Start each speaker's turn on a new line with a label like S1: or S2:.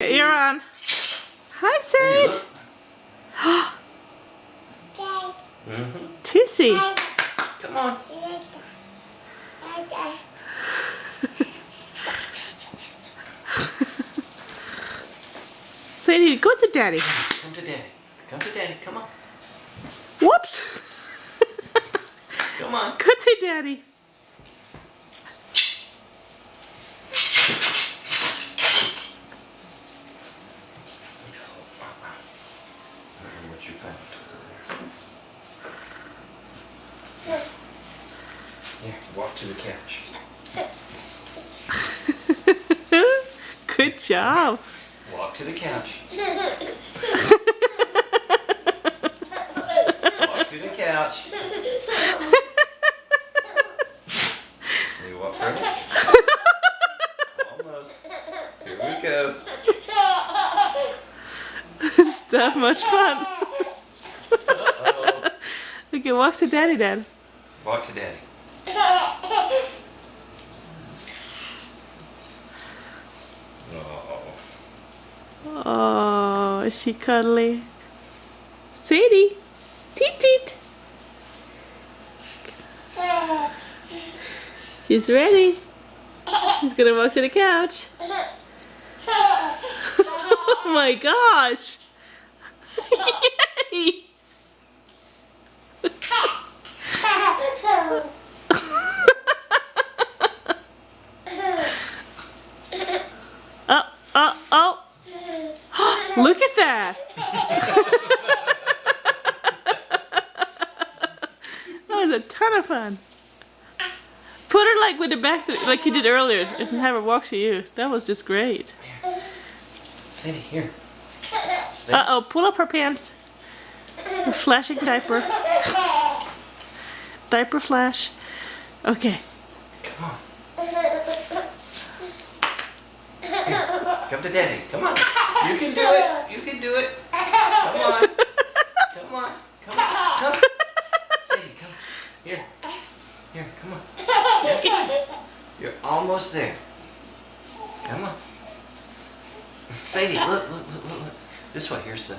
S1: You're on. Hi, Sid. Tissy.
S2: Come on.
S1: Sadie, go to Daddy.
S2: Come to Daddy. Come to Daddy. Come on.
S1: Whoops.
S2: Come on.
S1: Go to Daddy.
S2: What you found? Here, walk to the couch.
S1: Good job.
S2: Walk to the couch. Walk to the couch. You walk ready? Almost. Here we go.
S1: It's that much fun.
S2: Uh-oh.
S1: Okay, walk to Daddy, Dad.
S2: Walk to Daddy. Uh-oh.
S1: Oh, is she cuddly? Sadie. Teet teet. She's ready. She's gonna walk to the couch. Oh my gosh. Yay. Oh. Look at that. That was a ton of fun. Put her like with the back, like you did earlier, and have her walk to you. That was just great.
S2: Sadie, here. Stay.
S1: Uh-oh, pull up her pants. A flashing diaper. Diaper flash. Okay.
S2: Come on. Here, come to Daddy. Come on. You can do it. You can do it. Come on. Come on. Come on. Come. Sadie, come. Here. Here, come on. Yes. You're almost there. Come on. Sadie, look. This way. Here's the...